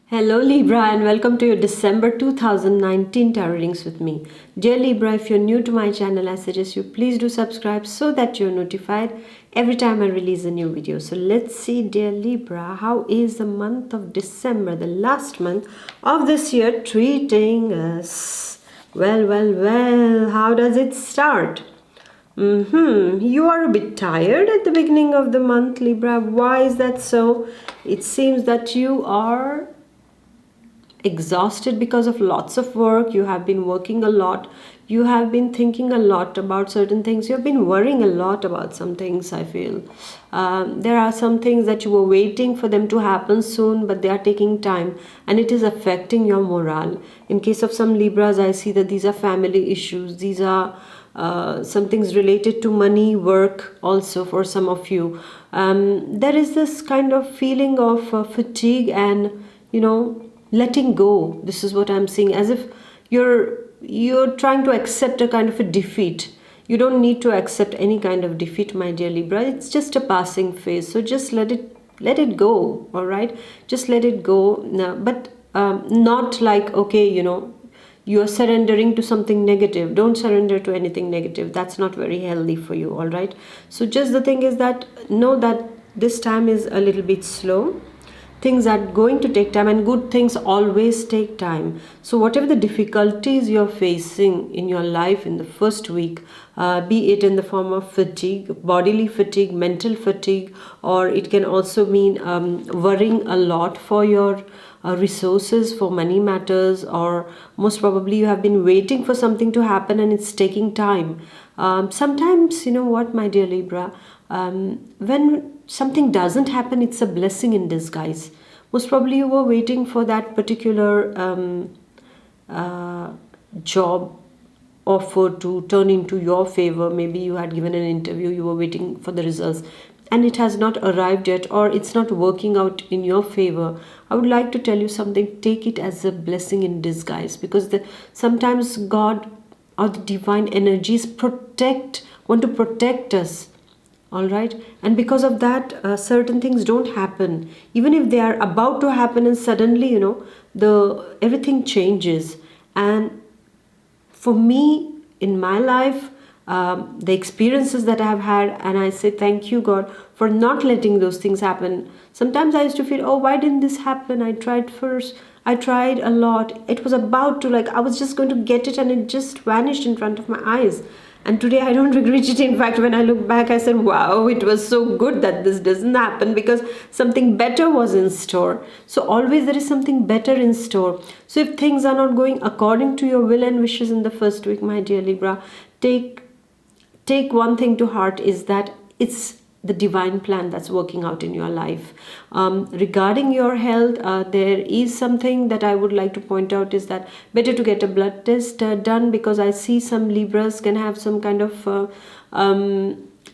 Hello Libra and welcome to your December 2019 tarot readings with me. Dear Libra, if you're new to my channel, I suggest you please do subscribe so that you're notified every time I release a new video. So let's see, dear Libra, how is the month of December, the last month of this year, treating us? Well, how does it start? You are a bit tired at the beginning of the month, Libra. Why is that so? It seems that you are exhausted because of lots of work. You have been working a lot. You have been thinking a lot about certain things. You have been worrying a lot about some things, I feel. There are some things that you were waiting for them to happen soon, but they are taking time and it is affecting your morale. In case of some Libras, I see that these are family issues. These are some things related to money, work also for some of you. There is this kind of feeling of fatigue and, letting go. This is what I'm seeing, as if you're trying to accept a kind of a defeat. You don't need to accept any kind of defeat, my dear Libra. It's just a passing phase, so just let it go. All right, just let it go now, but not like, okay, you are surrendering to something negative. Don't surrender to anything negative. That's not very healthy for you. All right, so just the thing is that know that this time is a little bit slow. Things are going to take time, and good things always take time. So whatever the difficulties you're facing in your life in the first week, be it in the form of fatigue, bodily fatigue, mental fatigue, or it can also mean worrying a lot for your resources, for money matters, or most probably you have been waiting for something to happen and it's taking time. Sometimes, you know what, my dear Libra, when something doesn't happen, it's a blessing in disguise. Most probably you were waiting for that particular job offer to turn into your favor. Maybe you had given an interview, you were waiting for the results, and it has not arrived yet, or it's not working out in your favor. I would like to tell you something. Take it as a blessing in disguise, because sometimes God or the divine energies want to protect us. All right, and because of that, certain things don't happen, even if they are about to happen, and suddenly everything changes. And for me, in my life, the experiences that I have had, and I say thank you, God, for not letting those things happen. Sometimes I used to feel, oh, why didn't this happen? I tried a lot. It was about to, I was just going to get it, and it just vanished in front of my eyes. And today I don't regret it. In fact, when I look back, I said, wow, it was so good that this doesn't happen, because something better was in store. So always there is something better in store. So if things are not going according to your will and wishes in the first week, my dear Libra, take one thing to heart, is that it's the divine plan that's working out in your life. Regarding your health, there is something that I would like to point out, is that better to get a blood test done, because I see some Libras can have some kind of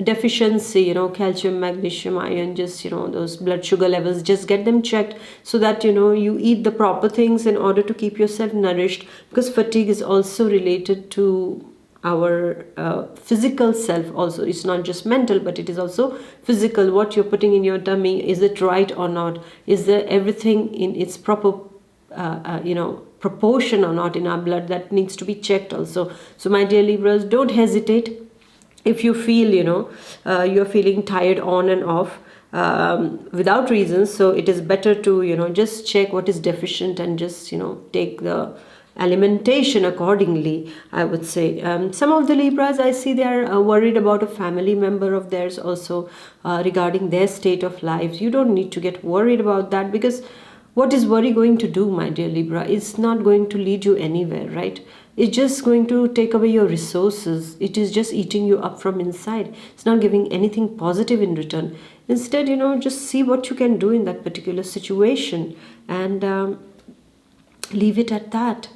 deficiency, calcium, magnesium, iron, just those blood sugar levels. Just get them checked, so that you eat the proper things in order to keep yourself nourished, because fatigue is also related to our physical self also. It's not just mental, but it is also physical. What you're putting in your tummy, is it right or not? Is there everything in its proper proportion or not in our blood? That needs to be checked also. So my dear Libras, don't hesitate. If you feel you're feeling tired on and off without reasons, so it is better to just check what is deficient, and just take the alimentation accordingly, I would say. Some of the Libras, I see they are worried about a family member of theirs also, regarding their state of life. You don't need to get worried about that, because what is worry going to do, my dear Libra? It's not going to lead you anywhere, right? It's just going to take away your resources. It is just eating you up from inside. It's not giving anything positive in return. Instead, just see what you can do in that particular situation, and leave it at that.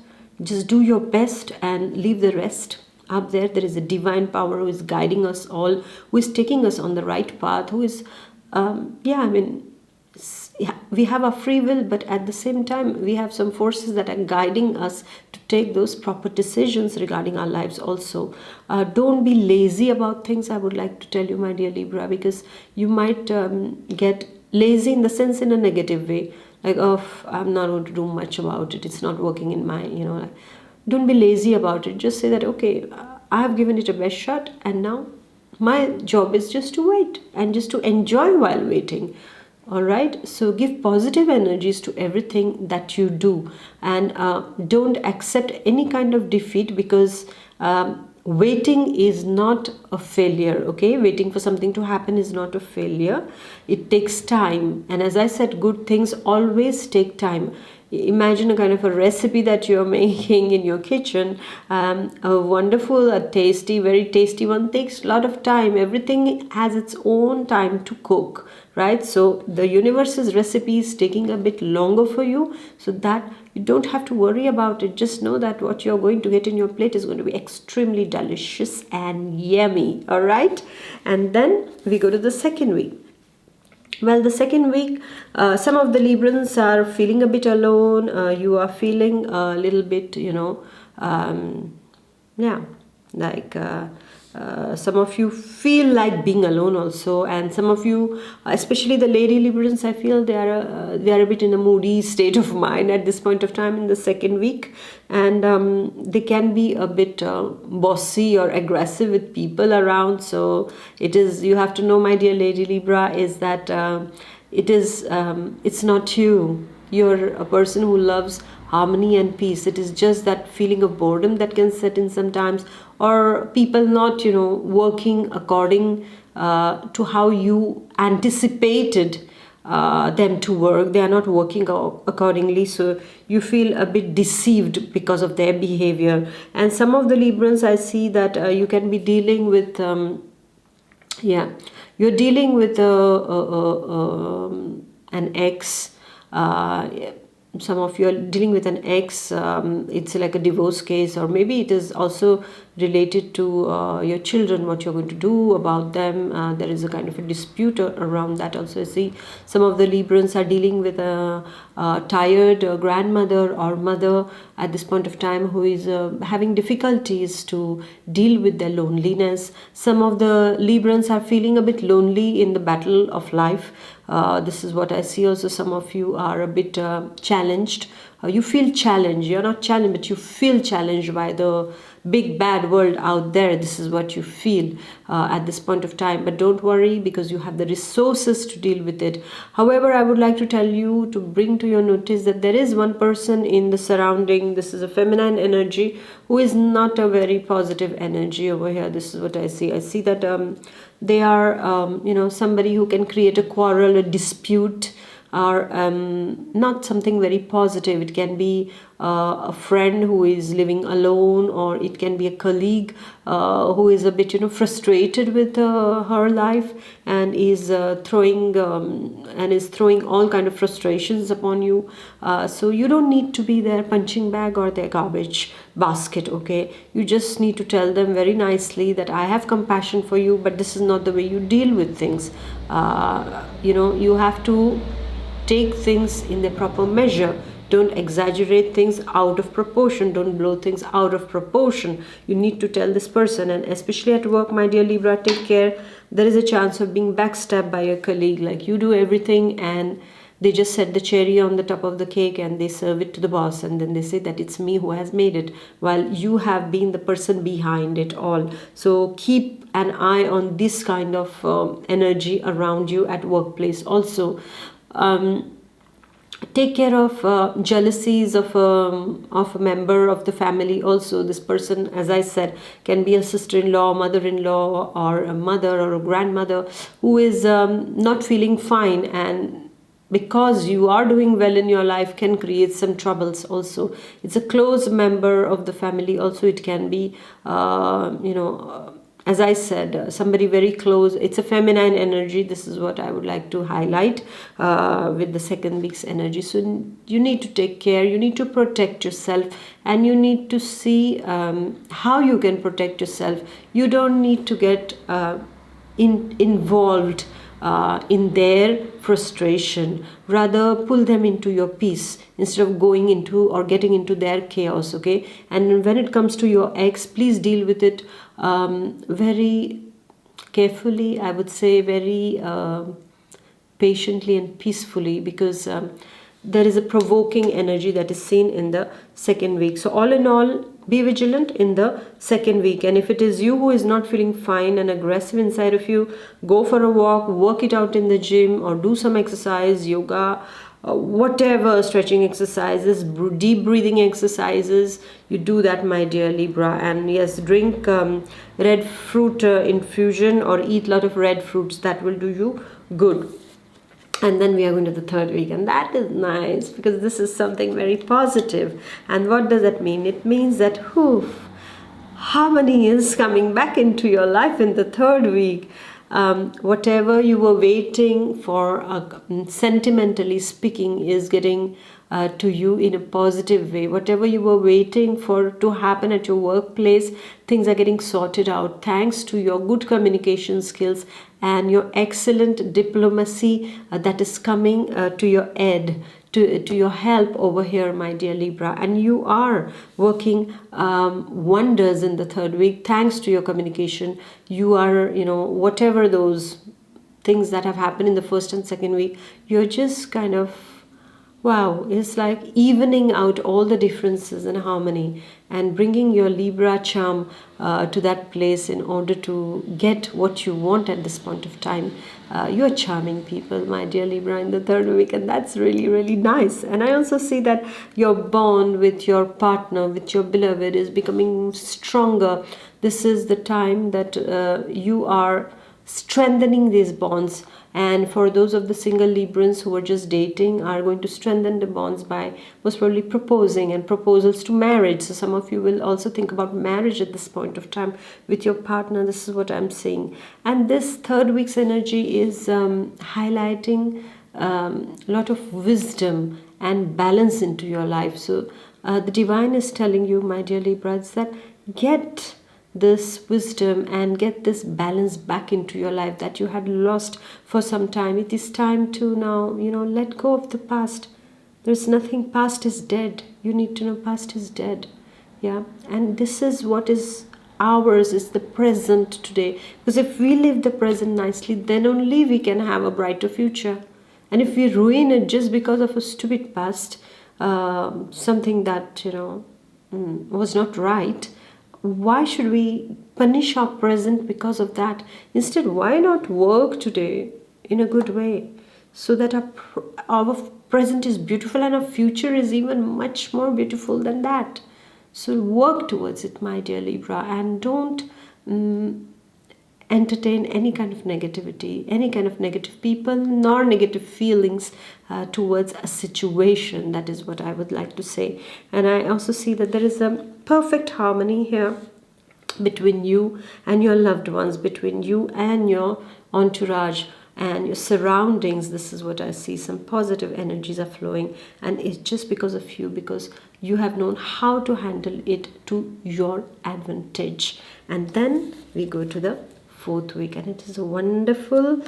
Just do your best and leave the rest up there. There is a divine power who is guiding us all, who is taking us on the right path, who is, we have a free will, but at the same time, we have some forces that are guiding us to take those proper decisions regarding our lives also. Don't be lazy about things, I would like to tell you, my dear Libra, because you might get lazy in the sense in a negative way. like, oh, I'm not going to do much about it, it's not working in my, like, don't be lazy about it. Just say that, okay, I have given it a best shot, and now my job is just to wait and just to enjoy while waiting. All right, so give positive energies to everything that you do, and don't accept any kind of defeat, because waiting is not a failure. Okay, waiting for something to happen is not a failure. It takes time, and as I said, good things always take time. Imagine a kind of a recipe that you're making in your kitchen. A wonderful, a tasty, very tasty one takes a lot of time. Everything has its own time to cook, right? So the universe's recipe is taking a bit longer for you, so that you don't have to worry about it. Just know that what you're going to get in your plate is going to be extremely delicious and yummy. All right, and then we go to the second week. Well, the second week, some of the Librans are feeling a bit alone. You are feeling a little bit, yeah, like some of you feel like being alone also, and some of you, especially the lady Librans, I feel they are a bit in a moody state of mind at this point of time in the second week, and they can be a bit bossy or aggressive with people around. So you have to know, my dear lady Libra, is that it's not you. You're a person who loves harmony and peace. It is just that feeling of boredom that can set in sometimes, or people not, working according to how you anticipated them to work. They are not working accordingly, so you feel a bit deceived because of their behavior. And some of the Librans, I see that you can be dealing with you're dealing with an ex. Some of you are dealing with an ex. It's like a divorce case, or maybe it is also related to your children, what you're going to do about them. There is a kind of a dispute around that also. I see some of the Librans are dealing with a tired grandmother or mother at this point of time, who is having difficulties to deal with their loneliness. Some of the Librans are feeling a bit lonely in the battle of life. This is what I see also. Some of you are a bit challenged. You feel challenged. You're not challenged, but you feel challenged by the big bad world out there. This is what you feel at this point of time. But don't worry, because you have the resources to deal with it. However, I would like to tell you, to bring to your notice, that there is one person in the surrounding. This is a feminine energy who is not a very positive energy over here. This is what I see. I see that they are, somebody who can create a quarrel, a dispute, or not something very positive. It can be a friend who is living alone, or it can be a colleague who is a bit frustrated with her life, and is throwing all kind of frustrations upon you. So you don't need to be their punching bag or their garbage basket. Okay, you just need to tell them very nicely that I have compassion for you, but this is not the way you deal with things. You have to take things in the proper measure. Don't exaggerate things out of proportion. Don't blow things out of proportion. You need to tell this person. And especially at work, my dear Libra, take care. There is a chance of being backstabbed by your colleague. Like, you do everything and they just set the cherry on the top of the cake and they serve it to the boss, and then they say that it's me who has made it, while you have been the person behind it all. So keep an eye on this kind of energy around you at workplace also. Take care of jealousies of a member of the family also. This person, as I said, can be a sister-in-law, mother-in-law, or a mother or a grandmother who is not feeling fine, and because you are doing well in your life, can create some troubles also. It's a close member of the family also. It can be as I said, somebody very close. It's a feminine energy. This is what I would like to highlight with the second week's energy. So you need to take care. You need to protect yourself, and you need to see how you can protect yourself. You don't need to get involved in their frustration. Rather, pull them into your peace instead of going into or getting into their chaos. Okay, and when it comes to your ex, please deal with it very carefully, I would say, very patiently and peacefully, because there is a provoking energy that is seen in the second week. So all in all, be vigilant in the second week. And if it is you who is not feeling fine and aggressive inside of you, go for a walk, work it out in the gym, or do some exercise, yoga, whatever, stretching exercises, deep breathing exercises. You do that, my dear Libra. And yes, drink red fruit infusion, or eat a lot of red fruits. That will do you good. And then we are going to the third week, and that is nice because this is something very positive. And what does that mean? It means that harmony is coming back into your life in the third week. Whatever you were waiting for, sentimentally speaking, is getting to you in a positive way. Whatever you were waiting for to happen at your workplace, things are getting sorted out thanks to your good communication skills and your excellent diplomacy that is coming to your aid, to your help over here, my dear Libra. And you are working wonders in the third week thanks to your communication. You are, whatever those things that have happened in the first and second week, you're just kind of, wow, it's like evening out all the differences in harmony and bringing your Libra charm to that place in order to get what you want at this point of time. You're charming people, my dear Libra, in the third week, and that's really, really nice. And I also see that your bond with your partner, with your beloved, is becoming stronger. This is the time that you are strengthening these bonds. And for those of the single Librans who are just dating, are going to strengthen the bonds by most probably proposing, and proposals to marriage. So some of you will also think about marriage at this point of time with your partner. This is what I'm saying. And this third week's energy is highlighting a lot of wisdom and balance into your life. So the divine is telling you, my dear Libras, that get this wisdom and get this balance back into your life that you had lost for some time. It is time to now, let go of the past. There's nothing, past is dead. You need to know past is dead. Yeah. And this is what is ours, is the present today. Because if we live the present nicely, then only we can have a brighter future. And if we ruin it just because of a stupid past, something that, was not right, why should we punish our present because of that? Instead, why not work today in a good way so that our present is beautiful and our future is even much more beautiful than that? So work towards it, my dear Libra, and don't entertain any kind of negativity, any kind of negative people, nor negative feelings towards a situation. That is what I would like to say. And I also see that there is a perfect harmony here between you and your loved ones, between you and your entourage and your surroundings. This is what I see. Some positive energies are flowing, and it's just because of you, because you have known how to handle it to your advantage. And then we go to the fourth week, and it is a wonderful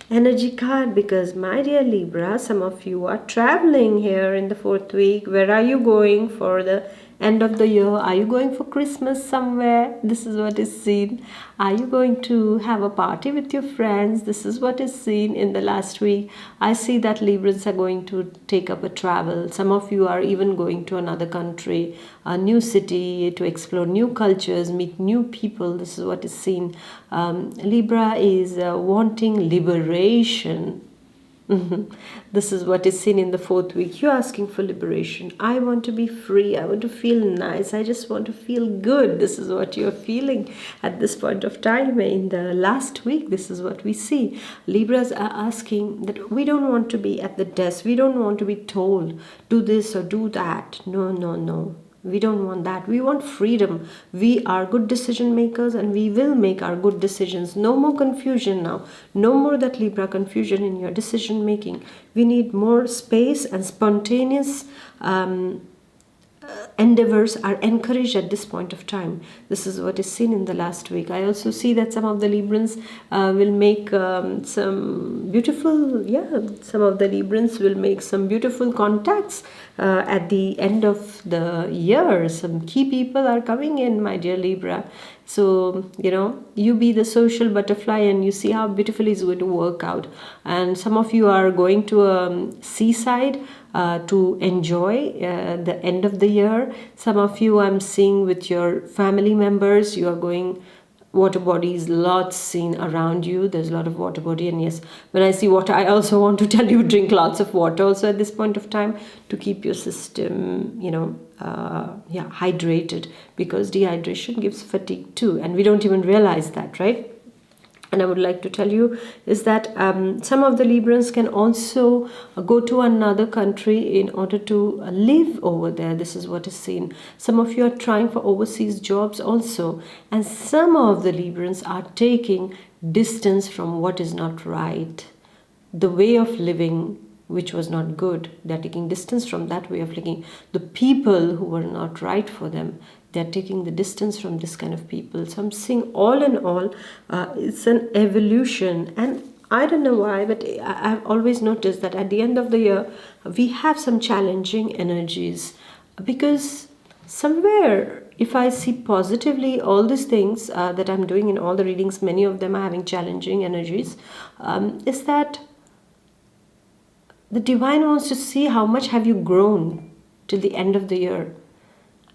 energy card because, my dear Libra, some of you are traveling here in the fourth week. Where are you going for the end of the year? Are you going for Christmas somewhere? This is what is seen. Are you going to have a party with your friends? This is what is seen in the last week. I see that Librans are going to take up a travel. Some of you are even going to another country, a new city, to explore new cultures, meet new people. This is what is seen. Libra is wanting liberation. This is what is seen in the fourth week. You're asking for liberation. I want to be free. I want to feel nice. I just want to feel good. This is what you're feeling at this point of time. In the last week, this is what we see. Libras are asking that we don't want to be at the desk. We don't want to be told, do this or do that. No, no, no. We don't want that. We want freedom. We are good decision makers, and we will make our good decisions. No more confusion now. No more that Libra confusion in your decision making. We need more space, and spontaneous endeavors are encouraged at this point of time. This is what is seen in the last week. I also see that some of the Librans will make some beautiful contacts at the end of the year. Some key people are coming in, my dear Libra. So, you be the social butterfly and you see how beautifully it's going to work out. And some of you are going to a seaside to enjoy the end of the year. Some of you I'm seeing with your family members, you are going water bodies, lots seen around you. There's a lot of water body, and yes, when I see water, I also want to tell you drink lots of water also at this point of time to keep your system, hydrated, because dehydration gives fatigue too, and we don't even realize that, right? And I would like to tell you is that some of the Librans can also go to another country in order to live over there. This is what is seen. Some of you are trying for overseas jobs also. And some of the Librans are taking distance from what is not right. The way of living which was not good, they're taking distance from that way of living. The people who were not right for them, they're taking the distance from this kind of people. So I'm seeing all in all, it's an evolution. And I don't know why, but I've always noticed that at the end of the year, we have some challenging energies. Because somewhere, if I see positively all these things that I'm doing in all the readings, many of them are having challenging energies, is that the divine wants to see how much have you grown till the end of the year.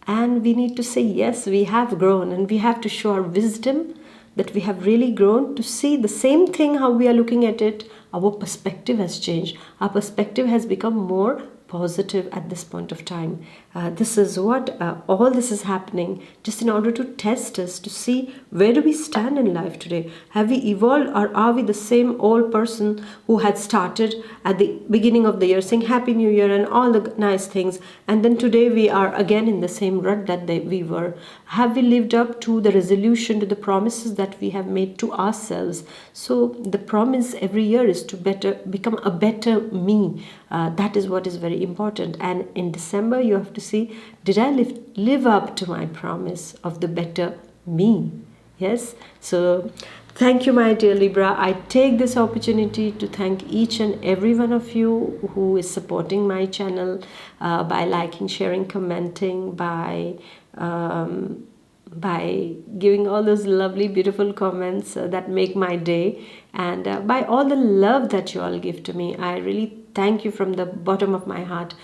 And we need to say, yes, we have grown, and we have to show our wisdom that we have really grown to see the same thing, how we are looking at it. Our perspective has changed. Our perspective has become more positive at this point of time. This is what all this is happening just in order to test us, to see where do we stand in life today. Have we evolved, or are we the same old person who had started at the beginning of the year saying Happy New Year and all the nice things, and then today we are again in the same rut that we were? Have we lived up to the resolution, to the promises that we have made to ourselves? So the promise every year is to become a better me. That is what is very important. And in December you have to see, did I live up to my promise of the better me? Yes. So thank you, my dear Libra. I take this opportunity to thank each and every one of you who is supporting my channel by liking, sharing, commenting, by giving all those lovely, beautiful comments that make my day, and by all the love that you all give to me. I really thank you from the bottom of my heart,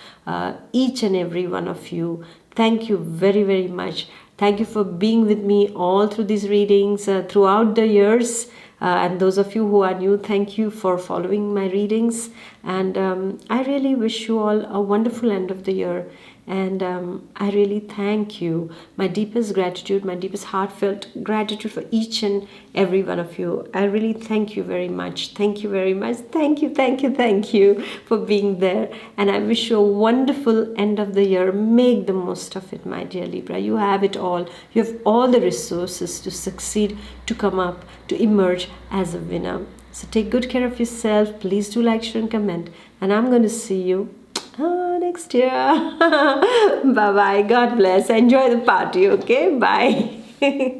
each and every one of you. Thank you very, very much. Thank you for being with me all through these readings throughout the years. And those of you who are new, thank you for following my readings. And I really wish you all a wonderful end of the year. And I really thank you. My deepest gratitude, my deepest heartfelt gratitude for each and every one of you. I really thank you very much. Thank you very much. Thank you, thank you, thank you for being there. And I wish you a wonderful end of the year. Make the most of it, my dear Libra. You have it all. You have all the resources to succeed, to come up, to emerge as a winner. So take good care of yourself. Please do like, share, and comment. And I'm going to see you next year. Bye bye. God bless. Enjoy the party. Okay. Bye.